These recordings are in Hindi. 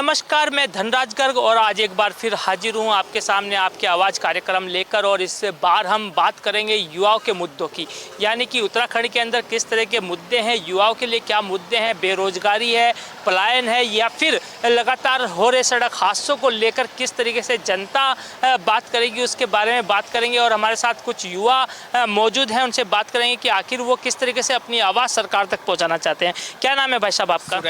नमस्कार, मैं धनराज गर्ग और आज एक बार फिर हाजिर हूँ आपके सामने आपकी आवाज़ कार्यक्रम लेकर। और इस बार हम बात करेंगे युवाओं के मुद्दों की, यानी कि उत्तराखंड के अंदर किस तरह के मुद्दे हैं, युवाओं के लिए क्या मुद्दे हैं, बेरोजगारी है, पलायन है, या फिर लगातार हो रहे सड़क हादसों को लेकर किस तरीके से जनता बात करेगी, उसके बारे में बात करेंगे। और हमारे साथ कुछ युवा मौजूद हैं, उनसे बात करेंगे कि आखिर वो किस तरीके से अपनी आवाज़ सरकार तक पहुँचाना चाहते हैं। क्या नाम है भाई साहब आपका?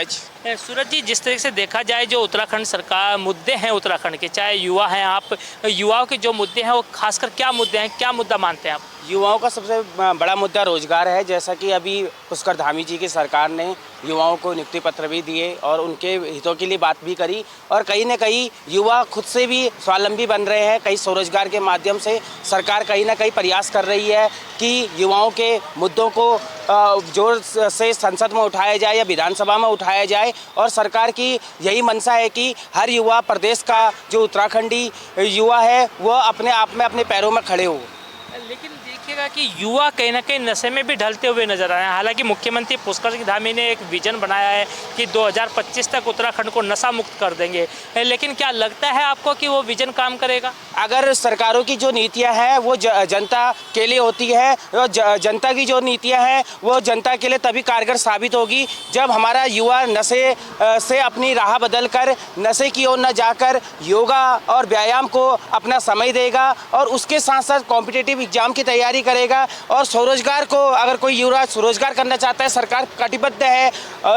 सूरज जी, जिस तरीके से देखा जाए जो उत्तराखंड सरकार मुद्दे हैं उत्तराखंड के, चाहे युवा हैं आप, युवाओं के जो मुद्दे हैं वो खासकर क्या मुद्दे हैं, क्या मुद्दा मानते हैं आप? युवाओं का सबसे बड़ा मुद्दा रोजगार है। जैसा कि अभी पुष्कर धामी जी की सरकार ने युवाओं को नियुक्ति पत्र भी दिए और उनके हितों के लिए बात भी करी, और कहीं न कहीं युवा खुद से भी स्वावलंबी बन रहे हैं। कई स्वरोजगार के माध्यम से सरकार कहीं ना कहीं प्रयास कर रही है कि युवाओं के मुद्दों को जोर से संसद में उठाया जाए या विधानसभा में उठाया जाए। और सरकार की यही मंशा है कि हर युवा, प्रदेश का जो उत्तराखंडी युवा है वह अपने आप में अपने पैरों में खड़े हो। लेकिन देखिएगा कि युवा कहीं ना कहीं नशे में भी ढलते हुए नजर आ रहे हैं। हालांकि मुख्यमंत्री पुष्कर सिंह धामी ने एक विजन बनाया है कि 2025 तक उत्तराखंड को नशा मुक्त कर देंगे, लेकिन क्या लगता है आपको कि वो विजन काम करेगा? अगर सरकारों की जो नीतियां हैं वो जनता के लिए होती है, जनता की जो नीतियां हैं वो जनता के लिए तभी कारगर साबित होगी जब हमारा युवा नशे से अपनी राह बदल कर नशे की ओर न जाकर योगा और व्यायाम को अपना समय देगा और उसके साथ साथ कॉम्पिटिटिव एग्जाम की तैयारी करेगा। और स्वरोजगार को, अगर कोई युवा स्वरोजगार करना चाहता है, सरकार कटिबद्ध है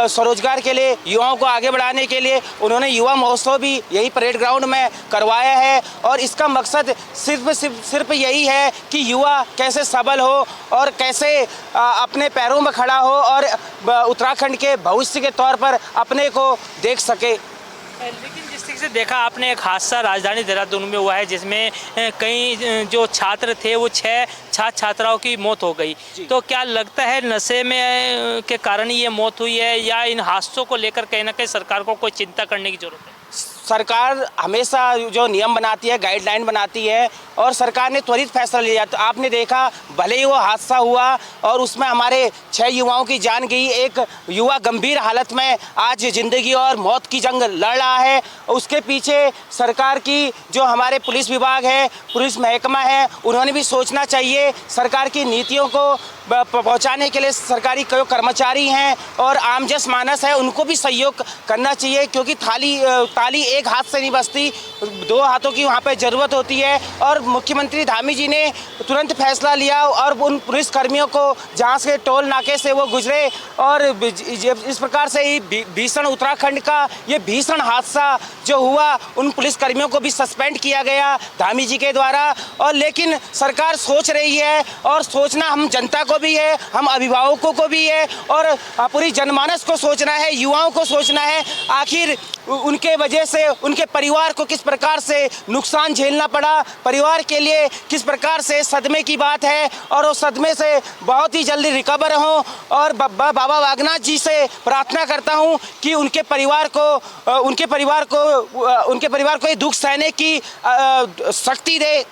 स्वरोजगार के लिए, युवाओं को आगे बढ़ाने के लिए। उन्होंने युवा महोत्सव भी यही परेड ग्राउंड में करवाया है और इसका मकसद सिर्फ यही है कि युवा कैसे सबल हो और कैसे अपने पैरों में खड़ा हो और उत्तराखंड के भविष्य के तौर पर अपने को देख सके। लेकिन जिस तरीके से देखा आपने, एक हादसा राजधानी देहरादून में हुआ है जिसमें कई जो छात्र थे वो 6 छात्र छात्राओं की मौत हो गई। तो क्या लगता है नशे में के कारण ये मौत हुई है, या इन हादसों को लेकर कहीं ना कहीं सरकार को कोई चिंता करने की जरूरत है? सरकार हमेशा जो नियम बनाती है, गाइडलाइन बनाती है और सरकार ने त्वरित फैसला लिया। तो आपने देखा, भले ही वो हादसा हुआ और उसमें हमारे 6 युवाओं की जान गई, एक युवा गंभीर हालत में आज ज़िंदगी और मौत की जंग लड़ रहा है। उसके पीछे सरकार की जो हमारे पुलिस विभाग है, पुलिस महकमा है, उन्होंने भी सोचना चाहिए। सरकार की नीतियों को पहुंचाने के लिए सरकारी जो कर्मचारी हैं और आमजस मानस है उनको भी सहयोग करना चाहिए, क्योंकि ताली एक हाथ से नहीं बजती, 2 हाथों की वहाँ पे ज़रूरत होती है। और मुख्यमंत्री धामी जी ने तुरंत फैसला लिया और उन पुलिस कर्मियों को जहाँ से टोल नाके से वो गुजरे, और इस प्रकार से ही भीषण उत्तराखंड का ये भीषण हादसा जो हुआ, उन पुलिस कर्मियों को भी सस्पेंड किया गया धामी जी के द्वारा। और लेकिन सरकार सोच रही है, और सोचना हम जनता को भी है, हम अभिभावकों को भी है, और पूरी जनमानस को सोचना है, युवाओं को सोचना है। आखिर उनके वजह से उनके परिवार को किस प्रकार से नुकसान झेलना पड़ा, परिवार के लिए किस प्रकार से सदमे की बात है, और उस सदमे से बहुत ही जल्दी रिकवर हों। और बाबा वागनाथ जी से प्रार्थना करता हूं कि उनके परिवार को ये दुख सहने की शक्ति दे।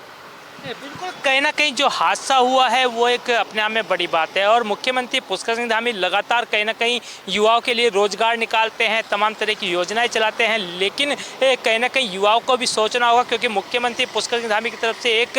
बिल्कुल, कहीं ना कहीं जो हादसा हुआ है वो एक अपने आप में बड़ी बात है। और मुख्यमंत्री पुष्कर सिंह धामी लगातार कहीं ना कहीं युवाओं के लिए रोजगार निकालते हैं, तमाम तरह की योजनाएं चलाते हैं, लेकिन कहीं ना कहीं युवाओं को भी सोचना होगा, क्योंकि मुख्यमंत्री पुष्कर सिंह धामी की तरफ से एक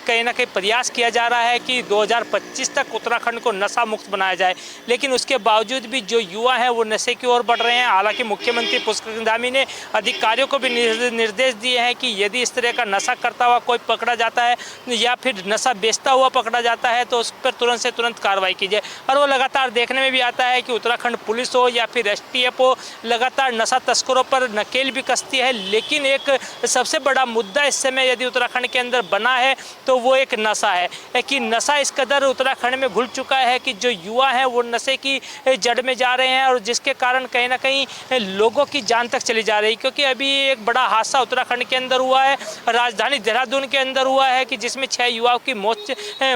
कहीं ना कहीं प्रयास किया जा रहा है कि 2025 तक उत्तराखंड को नशा मुक्त बनाया जाए। लेकिन उसके बावजूद भी जो युवा हैं वो नशे की ओर बढ़ रहे हैं। हालांकि मुख्यमंत्री पुष्कर सिंह धामी ने अधिकारियों को भी निर्देश दिए हैं कि यदि इस तरह का नशा करता हुआ कोई पकड़ा जाता है या फिर नशा बेचता हुआ पकड़ा जाता है तो उस पर तुरंत से तुरंत कार्रवाई कीजिए। और वो लगातार देखने में भी आता है कि उत्तराखंड पुलिस हो या फिर STF हो, लगातार नशा तस्करों पर नकेल भी कसती है। लेकिन एक सबसे बड़ा मुद्दा इस समय यदि उत्तराखंड के अंदर बना है तो वो एक नशा है कि नशा इस कदर उत्तराखंड में घुल चुका है कि जो युवा हैं वो नशे की जड़ में जा रहे हैं, और जिसके कारण कहीं ना कहीं लोगों की जान तक चली जा रही है। क्योंकि अभी एक बड़ा हादसा उत्तराखंड के अंदर हुआ है, राजधानी देहरादून के अंदर हुआ हुआ है कि जिसमें 6 युवाओं की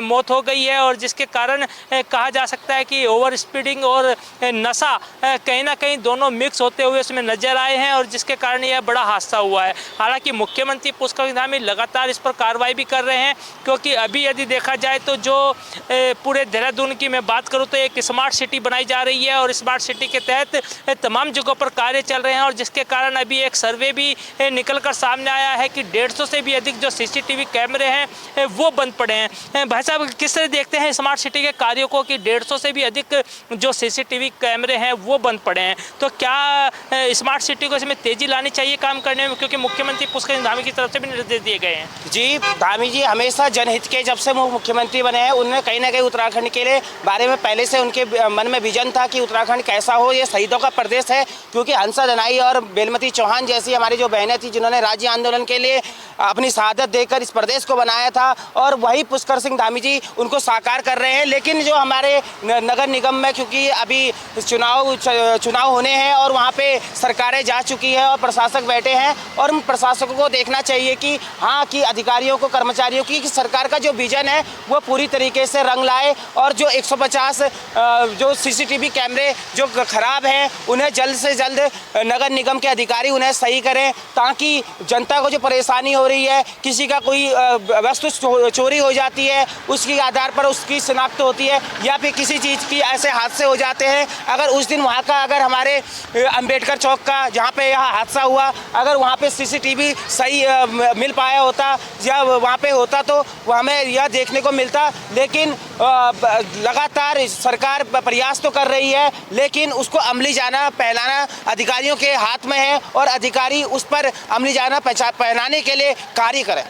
मौत हो गई है और जिसके कारण कहा जा सकता है कि ओवर स्पीडिंग और नशा कहीं ना कहीं दोनों मिक्स होते हुए उसमें नजर आए हैं और जिसके कारण यह बड़ा हादसा हुआ है। हालांकि मुख्यमंत्री पुष्कर सिंह धामी लगातार इस पर कार्रवाई भी कर रहे हैं, क्योंकि अभी यदि देखा जाए तो जो पूरे देहरादून की मैं बात करूं तो एक स्मार्ट सिटी बनाई जा रही है और स्मार्ट सिटी के तहत तमाम जगहों पर कार्य चल रहे हैं और जिसके कारण अभी एक सर्वे भी निकलकर सामने आया है कि 150 से भी अधिक जो सीसीटीवी कैमरे हैं वो बंद पड़े हैं। भाई साहब, किस तरह देखते हैं स्मार्ट सिटी के कार्यों को कि 150 से भी अधिक जो सीसीटीवी कैमरे हैं वो बंद पड़े हैं, तो क्या स्मार्ट सिटी को इसमें तेजी लानी चाहिए काम करने में, क्योंकि मुख्यमंत्री पुष्कर सिंह धामी की तरफ से भी निर्देश दिए गए हैं? जी, धामी जी हमेशा जनहित के जब से वो मुख्यमंत्री बने हैं उन्होंने कहीं ना कहीं उत्तराखंड के लिए बारे में पहले से उनके मन में विजन था कि उत्तराखंड कैसा हो, ये शहीदों का प्रदेश है। क्योंकि हंसा दनाई और बेलमती चौहान जैसी हमारी जो बहनें थी जिन्होंने राज्य आंदोलन के लिए अपनी शहादत देकर इस प्रदेश को बनाया था और वही पुष्कर सिंह धामी जी उनको साकार कर रहे हैं। लेकिन जो हमारे नगर निगम में क्योंकि अभी चुनाव होने हैं और वहाँ पे सरकारें जा चुकी है और प्रशासक बैठे हैं और उन प्रशासकों को देखना चाहिए कि हाँ कि अधिकारियों को कर्मचारियों की सरकार का जो विजन है वो पूरी तरीके से रंग लाए और जो 150 जो सीसीटीवी कैमरे जो खराब हैं उन्हें जल्द से जल्द नगर निगम के अधिकारी उन्हें सही करें, ताकि जनता को जो परेशानी हो रही है, किसी का कोई वस्तु चोरी हो जाती है उसके आधार पर उसकी शिनाख्त होती है या फिर किसी चीज़ की ऐसे हादसे हो जाते हैं। अगर उस दिन वहाँ का अगर हमारे अंबेडकर चौक का जहाँ पे यह हादसा हुआ अगर वहाँ पे सीसीटीवी सही मिल पाया होता या वहाँ पे होता तो हमें यह देखने को मिलता। लेकिन लगातार सरकार प्रयास तो कर रही है लेकिन उसको अमली जाना पहनाना अधिकारियों के हाथ में है और अधिकारी उस पर अमली जाना पहनाने के लिए कार्य करें।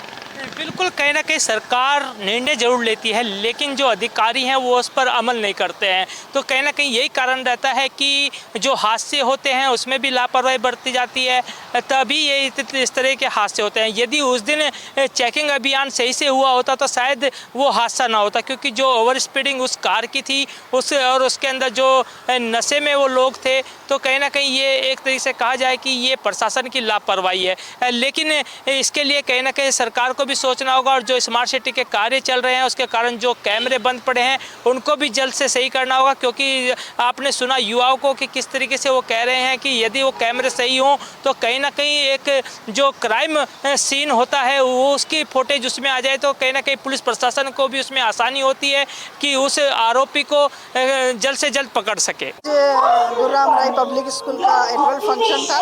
बिल्कुल, कहीं ना कहीं सरकार निर्णय जरूर लेती है लेकिन जो अधिकारी हैं वो उस पर अमल नहीं करते हैं, तो कहीं ना कहीं यही कारण रहता है कि जो हादसे होते हैं उसमें भी लापरवाही बरती जाती है, तभी ये इस तरह के हादसे होते हैं। यदि उस दिन चेकिंग अभियान सही से हुआ होता तो शायद वो हादसा ना होता, क्योंकि जो ओवर स्पीडिंग उस कार की थी और उसके अंदर जो नशे में वो लोग थे, तो कहीं ना कहीं ये एक तरीके से कहा जाए कि ये प्रशासन की लापरवाही है। लेकिन इसके लिए कहीं ना कहीं सरकार को भी सोचना होगा और जो स्मार्ट सिटी के कार्य चल रहे हैं उसके कारण जो कैमरे बंद पड़े हैं उनको भी जल्द से सही करना होगा, क्योंकि आपने सुना युवाओं को कि किस तरीके से वो कह रहे हैं कि यदि वो कैमरे सही हों तो कहीं ना कहीं एक जो क्राइम सीन होता है वो उसकी फुटेज उसमें आ जाए तो कहीं ना कहीं पुलिस प्रशासन को भी उसमें आसानी होती है कि उस आरोपी को जल्द से जल्द पकड़ सके। गुरुराम राय पब्लिक स्कूल का एनुअल फंक्शन था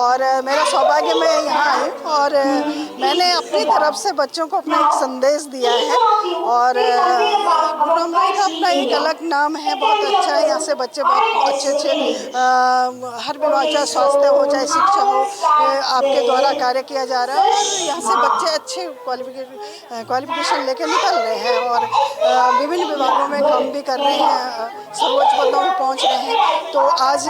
और मेरा सौभाग्य मैं यहाँ आई और मैंने अपनी तरफ से बच्चों को अपना एक संदेश दिया है और गुरुराम राय का अपना एक अलग नाम है, बहुत अच्छा है। यहाँ से बच्चे बहुत अच्छे हर विभाग चाहे स्वास्थ्य हो चाहे शिक्षा हो आपके द्वारा कार्य किया जा रहा है और यहाँ से बच्चे अच्छे क्वालिफिकेशन लेके निकल रहे हैं और विभिन्न विभागों में काम भी कर रहे हैं, सर्वोच्च पदों में पहुँच रहे हैं। तो आज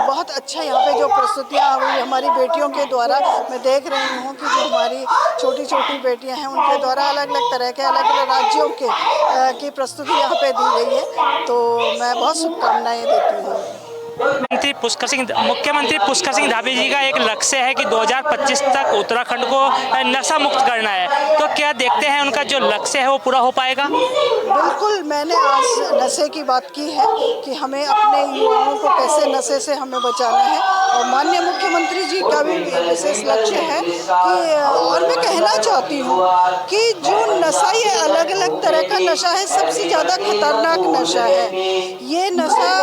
बहुत अच्छा यहाँ पे जो प्रस्तुतियाँ हुई हमारी बेटियों के द्वारा मैं देख रही हूँ कि जो हमारी छोटी बेटियां हैं उनके द्वारा अलग अलग तरह के अलग अलग राज्यों की प्रस्तुति यहाँ पे दी गई है, तो मैं बहुत शुभकामनाएं देती हूँ। मुख्यमंत्री पुष्कर सिंह धामी जी का एक लक्ष्य है कि 2025 तक उत्तराखंड को नशा मुक्त करना है, तो क्या देखते हैं उनका जो लक्ष्य है वो पूरा हो पाएगा? बिल्कुल, मैंने आज नशे की बात की है कि हमें अपने युवाओं को कैसे नशे से हमें बचाना है और माननीय मुख्यमंत्री जी का भी विशेष लक्ष्य है कि और मैं कहना चाहती हूँ कि जो नशा ये अलग अलग तरह का नशा है, सबसे ज़्यादा खतरनाक नशा है। ये नशा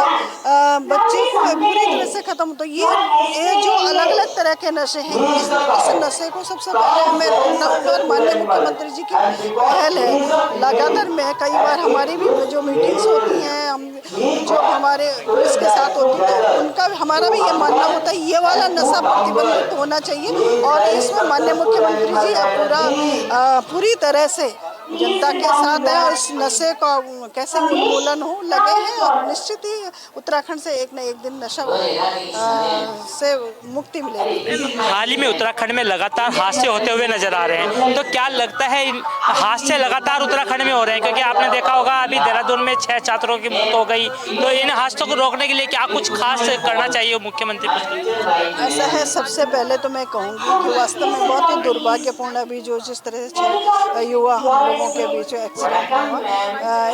बच्चे पूरी तरह से खत्म होता है। ये जो अलग अलग तरह के नशे हैं इस नशे को सबसे पहले हमें रोकना होगा और माननीय मुख्यमंत्री जी की पहल है। लगातार मैं कई बार हमारी भी जो मीटिंग्स होती हैं हम जो हमारे पुलिस के साथ होती है उनका हमारा भी ये मानना होता है ये वाला नशा प्रतिबंधित होना चाहिए और इसमें माननीय मुख्यमंत्री जी पूरी तरह से जनता के साथ है और इस नशे का कैसे उन्मूलन हो लगे हैं और निश्चित ही उत्तराखंड से एक न एक दिन नशा से मुक्ति मिलेगी। हाल ही में उत्तराखंड में लगातार हादसे होते हुए नजर आ रहे हैं, तो क्या लगता है इन हादसे लगातार उत्तराखंड में हो रहे हैं? क्योंकि आपने देखा होगा अभी देहरादून में 6 छात्रों की मौत हो गई, तो इन हादसों को रोकने के लिए क्या कुछ खास करना चाहिए मुख्यमंत्री को? ऐसा है, सबसे पहले तो मैं कहूँगी कि वास्तव में बहुत ही दुर्भाग्यपूर्ण अभी जो जिस तरह से 6 युवा हम लोगों के बीच एक्सीडेंट हुआ,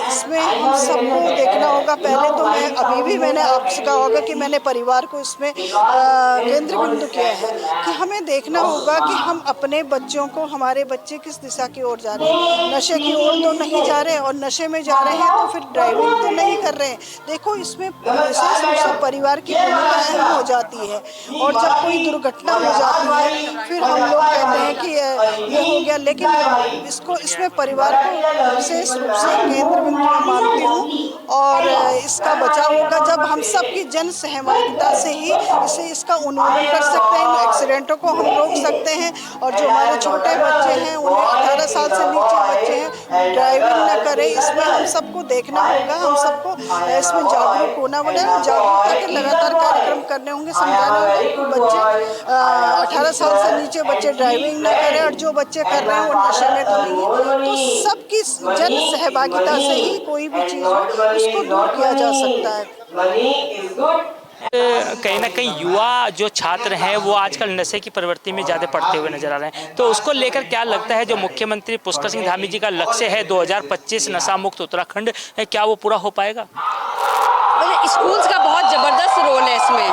इसमें हम सबको देखना होगा। पहले तो मैं अभी भी मैंने आपसे कहा होगा कि मैंने परिवार को इसमें केंद्र बिंदु किया है कि हमें देखना होगा कि हम अपने बच्चों को, हमारे बच्चे किस दिशा की ओर जा रहे हैं। नशे की ओर तो नहीं जा रहे, और नशे में जा रहे हैं तो फिर ड्राइविंग तो नहीं कर रहे हैं। देखो, इसमें विशेष रूप से परिवार की भूमिका अहम हो जाती है, और जब कोई दुर्घटना हो जाती है फिर हम लोग कहते हैं कि ये हो गया, लेकिन इसमें परिवार को विशेष रूप से केंद्र बिंदु में मानती हूँ, और इसका बचाव होगा जब हम सब की जन सहभागिता से ही इसका उन्मूलन कर सकते हैं, इन एक्सीडेंटों को हम रोक सकते हैं। और जो हमारे छोटे बच्चे हैं, उन्हें 18 साल से नीचे बच्चे हैं, ड्राइविंग न करें, इसमें हम सबको देखना होगा, हम सबको इसमें जागरूक होना पड़ेगा। जागरूकता के लगातार कार्यक्रम करने होंगे, समझाना होगा कि बच्चे 18 साल से नीचे बच्चे ड्राइविंग न करें, और जो बच्चे कर रहे हैं वो नशे में तो नहीं है। तो सबकी जन सहभागिता से ही कोई भी चीज़ हो उसको दूर किया जा सकता है। कहीं ना कहीं युवा जो छात्र हैं वो आजकल नशे की प्रवृत्ति में ज़्यादा पड़ते हुए नजर आ रहे हैं, तो उसको लेकर क्या लगता है जो मुख्यमंत्री पुष्कर सिंह धामी जी का लक्ष्य है 2025 नशा मुक्त उत्तराखंड, क्या वो पूरा हो पाएगा? स्कूल्स का बहुत ज़बरदस्त रोल है इसमें।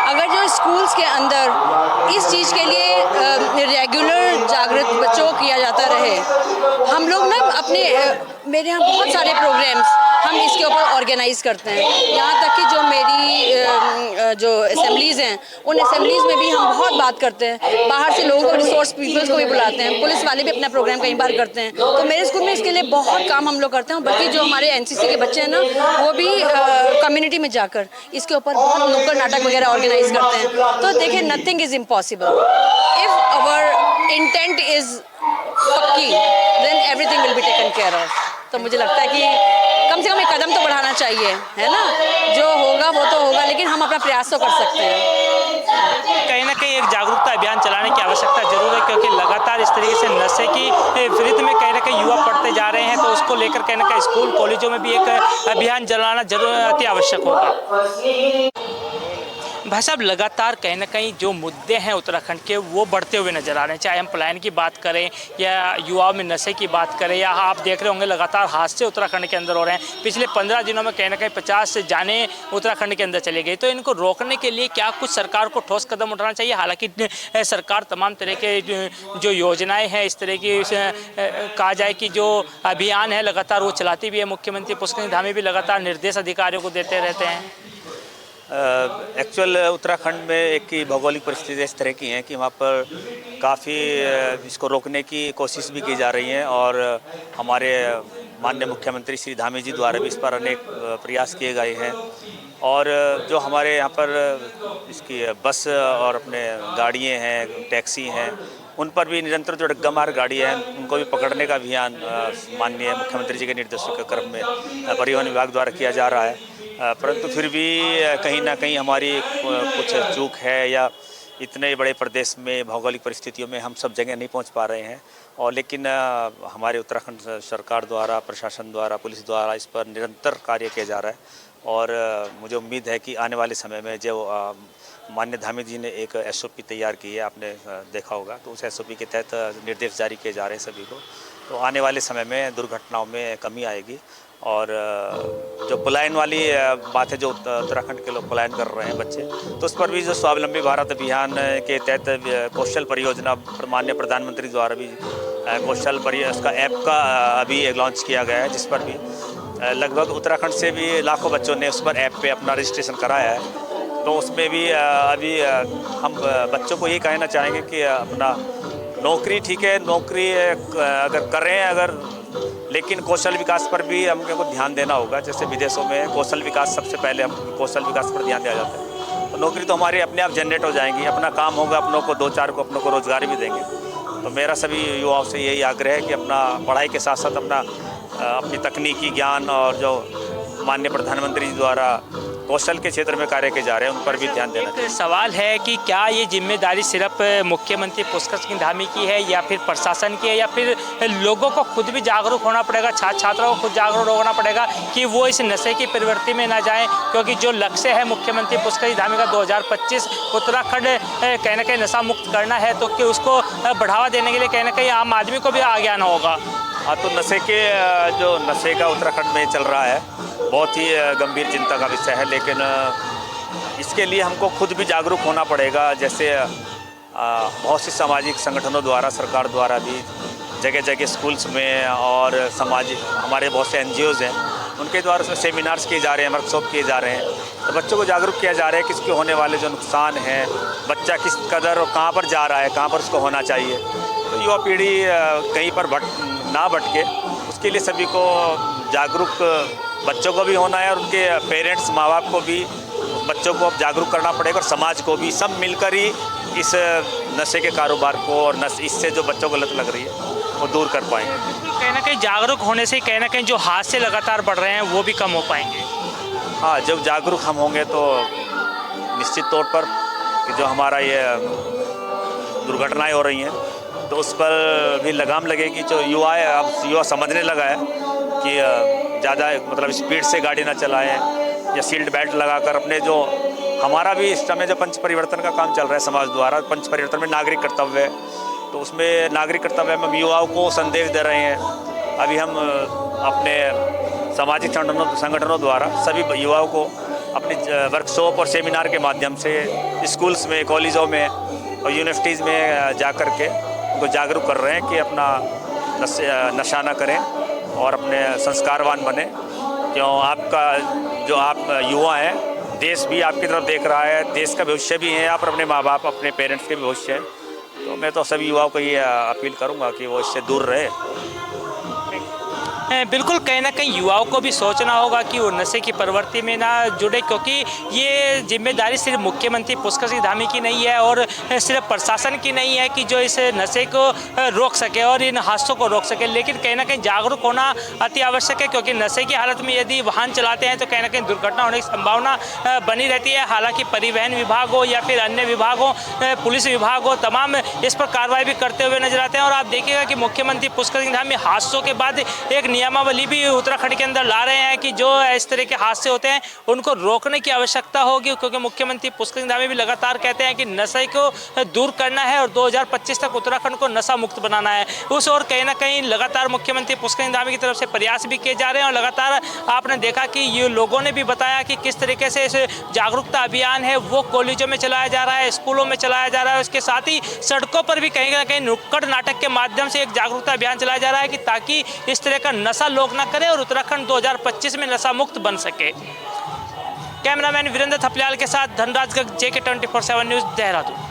अगर जो स्कूल्स के अंदर इस चीज़ के लिए रेगुलर जागृत बच्चों को किया जाता रहे, हम लोग ना मेरे यहाँ बहुत सारे प्रोग्राम्स हम इसके ऊपर ऑर्गेनाइज करते हैं। यहाँ तक कि जो मेरी जो असेंबलीज़ हैं, उन असेंबलीज़ में भी हम बहुत बात करते हैं। बाहर से लोगों को, रिसोर्स पीपल्स को भी बुलाते हैं, पुलिस वाले भी अपना प्रोग्राम कई बार करते हैं। तो मेरे स्कूल में इसके लिए बहुत काम हम लोग करते हैं। बल्कि जो हमारे एनसीसी के बच्चे हैं ना, वो भी कम्युनिटी में जाकर इसके ऊपर बहुत नुक्कड़ नाटक वगैरह ऑर्गेनाइज करते हैं। तो देखिए, nothing is impossible if our intent is पक्की, then everything will be taken care of. तो मुझे लगता है कि कम से कम एक कदम तो बढ़ाना चाहिए, है ना? जो होगा वो तो होगा, लेकिन हम अपना प्रयास तो कर सकते हैं। कहीं ना कहीं एक जागरूकता अभियान चलाने की आवश्यकता जरूर है, क्योंकि लगातार इस तरीके से नशे की विरुद्ध में कहीं ना कहीं युवा पढ़ते जा रहे हैं, तो उसको लेकर कहीं ना कहीं स्कूल कॉलेजों में भी एक अभियान चलाना जरूर अति आवश्यक होगा। भाई साहब, लगातार कहीं ना कहीं जो मुद्दे हैं उत्तराखंड के वो बढ़ते हुए नज़र आ रहे हैं, चाहे हम पलायन की बात करें या युवाओं में नशे की बात करें, या आप देख रहे होंगे लगातार हादसे उत्तराखंड के अंदर हो रहे हैं। पिछले 15 दिनों में कहीं ना कहीं 50 से जाने उत्तराखंड के अंदर चले गए, तो इनको रोकने के लिए क्या कुछ सरकार को ठोस कदम उठाना चाहिए? हालांकि सरकार तमाम तरह के जो योजनाएँ हैं, इस तरह की कहा जाए कि जो अभियान है लगातार वो चलाती भी है। मुख्यमंत्री पुष्कर सिंह धामी भी लगातार निर्देश अधिकारियों को देते रहते हैं। एक्चुअल उत्तराखंड में एक ही भौगोलिक परिस्थिति इस तरह की हैं कि वहाँ पर काफ़ी इसको रोकने की कोशिश भी की जा रही है, और हमारे माननीय मुख्यमंत्री श्री धामी जी द्वारा भी इस पर अनेक प्रयास किए गए हैं। और जो हमारे यहाँ पर इसकी बस और अपने गाड़ियाँ हैं, टैक्सी हैं, उन पर भी निरंतर जो डग्गामार गाड़ी है उनको भी पकड़ने का अभियान माननीय मुख्यमंत्री जी के निर्देशों के क्रम में परिवहन विभाग द्वारा किया जा रहा है। परंतु फिर भी कहीं ना कहीं हमारी कुछ चूक है, या इतने बड़े प्रदेश में भौगोलिक परिस्थितियों में हम सब जगह नहीं पहुंच पा रहे हैं। और लेकिन हमारे उत्तराखंड सरकार द्वारा, प्रशासन द्वारा, पुलिस द्वारा इस पर निरंतर कार्य किया जा रहा है। और मुझे उम्मीद है कि आने वाले समय में जो माननीय धामी जी ने एक SOP तैयार की है, आपने देखा होगा, तो उस SOP के तहत निर्देश जारी किए जा रहे हैं सभी को। तो आने वाले समय में दुर्घटनाओं में कमी आएगी। और जो पलायन वाली बात है, जो उत्तराखंड के लोग पलायन कर रहे हैं बच्चे, तो उस पर भी जो स्वावलंबी भारत अभियान के तहत कौशल परियोजना माननीय प्रधानमंत्री द्वारा भी कौशल उसका ऐप का अभी लॉन्च किया गया है, जिस पर भी लगभग उत्तराखंड से भी लाखों बच्चों ने उस पर ऐप पे अपना रजिस्ट्रेशन कराया है। तो उसमें भी अभी हम बच्चों को ये कहना चाहेंगे कि अपना नौकरी, ठीक है, नौकरी अगर करें अगर, लेकिन कौशल विकास पर भी हमको ध्यान देना होगा। जैसे विदेशों में कौशल विकास सबसे पहले, हम कौशल विकास पर ध्यान दिया जाता है, तो नौकरी तो हमारी अपने आप जनरेट हो जाएंगी, अपना काम होगा, अपनों को 2-4 को अपनों को रोजगार भी देंगे। तो मेरा सभी युवाओं से यही आग्रह है कि अपना पढ़ाई के साथ साथ अपनी तकनीकी ज्ञान और जो माननीय प्रधानमंत्री जी द्वारा कौशल के क्षेत्र में कार्य किए जा रहे हैं उन पर भी ध्यान देना चाहिए। सवाल है कि क्या ये जिम्मेदारी सिर्फ मुख्यमंत्री पुष्कर सिंह धामी की है या फिर प्रशासन की है, या फिर लोगों को खुद भी जागरूक होना पड़ेगा, छात्र छात्राओं को खुद जागरूक होना पड़ेगा कि वो इस नशे की प्रवृत्ति में ना जाएं, क्योंकि जो लक्ष्य है मुख्यमंत्री पुष्कर सिंह धामी का 2025 उत्तराखंड कहीं ना कहीं नशा मुक्त करना है, तो कि उसको बढ़ावा देने के लिए कहीं ना कहीं आम आदमी को भी आगे आना होगा। हाँ, तो नशे का उत्तराखंड में चल रहा है बहुत ही गंभीर चिंता का विषय है, लेकिन इसके लिए हमको खुद भी जागरूक होना पड़ेगा। जैसे बहुत सी सामाजिक संगठनों द्वारा, सरकार द्वारा भी जगह जगह स्कूल्स में और सामाजिक हमारे बहुत से NGOs हैं, उनके द्वारा उसमें सेमिनार्स किए जा रहे हैं, वर्कशॉप किए जा रहे हैं, तो बच्चों को जागरूक किया जा रहा है कि इसके होने वाले जो नुकसान हैं, बच्चा किस कदर और कहाँ पर जा रहा है, कहाँ पर उसको होना चाहिए। तो युवा पीढ़ी कहीं पर ना भटके, उसके लिए सभी को जागरूक, बच्चों को भी होना है और उनके पेरेंट्स माँ बाप को भी बच्चों को अब जागरूक करना पड़ेगा और समाज को भी, सब मिलकर ही इस नशे के कारोबार को और इससे जो बच्चों को लत लग रही है वो दूर कर पाएंगे। कहीं ना कहीं जागरूक होने से कहीं ना कहीं जो हादसे लगातार बढ़ रहे हैं वो भी कम हो पाएंगे। हाँ, जब जागरूक हम होंगे तो निश्चित तौर पर कि जो हमारा ये दुर्घटनाएं हो रही हैं तो उस पर भी लगाम लगेगी। जो युवा है, अब युवा समझने लगा है कि ज़्यादा मतलब स्पीड से गाड़ी ना चलाएं या सीट बेल्ट लगाकर अपने जो हमारा भी इस समय जो पंच परिवर्तन का काम चल रहा है समाज द्वारा, पंच परिवर्तन में नागरिक कर्तव्य है, तो उसमें नागरिक कर्तव्य में हम युवाओं को संदेश दे रहे हैं। अभी हम अपने सामाजिक संगठनों द्वारा सभी युवाओं को अपनी वर्कशॉप और सेमिनार के माध्यम से स्कूल्स में, कॉलेजों में और यूनिवर्सिटीज़ में जा कर के उनको जागरूक कर रहे हैं कि अपना नशा ना करें और अपने संस्कारवान बने। क्यों आपका जो आप युवा हैं, देश भी आपकी तरफ देख रहा है, देश का भविष्य भी है आप, और अपने माँ बाप, अपने पेरेंट्स के भी भविष्य है। तो मैं तो सभी युवाओं को ये अपील करूँगा कि वो इससे दूर रहे। बिल्कुल, कहीं ना कहीं युवाओं को भी सोचना होगा कि वो नशे की प्रवृत्ति में ना जुड़े, क्योंकि ये जिम्मेदारी सिर्फ मुख्यमंत्री पुष्कर सिंह धामी की नहीं है और सिर्फ प्रशासन की नहीं है कि जो इस नशे को रोक सके और इन हादसों को रोक सके, लेकिन कहीं ना कहीं जागरूक होना अति आवश्यक है, क्योंकि नशे की हालत में यदि वाहन चलाते हैं तो कहीं ना कहीं दुर्घटना होने की संभावना बनी रहती है। हालांकि परिवहन विभाग हो या फिर अन्य विभाग हो, पुलिस विभाग हो, तमाम इस पर कार्रवाई भी करते हुए नजर आते हैं। और आप देखिएगा कि मुख्यमंत्री पुष्कर सिंह धामी हादसों के बाद एक नियमावली भी उत्तराखंड के अंदर ला रहे हैं कि जो इस तरह के हादसे होते हैं उनको रोकने की आवश्यकता होगी, क्योंकि मुख्यमंत्री पुष्कर सिंह धामी भी लगातार कहते हैं कि नशे को दूर करना है और 2025 तक उत्तराखंड को नशा मुक्त बनाना है। उस और कहीं ना कहीं लगातार मुख्यमंत्री पुष्कर सिंह धामी की तरफ से प्रयास भी किए जा रहे हैं और लगातार आपने देखा कि ये लोगों ने भी बताया कि किस तरीके से इस जागरूकता अभियान है वो कॉलेजों में चलाया जा रहा है, स्कूलों में चलाया जा रहा है, उसके साथ ही सड़कों पर भी कहीं ना कहीं नुक्कड़ नाटक के माध्यम से एक जागरूकता अभियान चलाया जा रहा है कि ताकि इस तरह का नशा लोग ना करें और उत्तराखंड 2025 में नशा मुक्त बन सके। कैमरामैन वीरेंद्र थपलियाल के साथ धनराज गर्ग, JK 24/7 न्यूज़, देहरादून।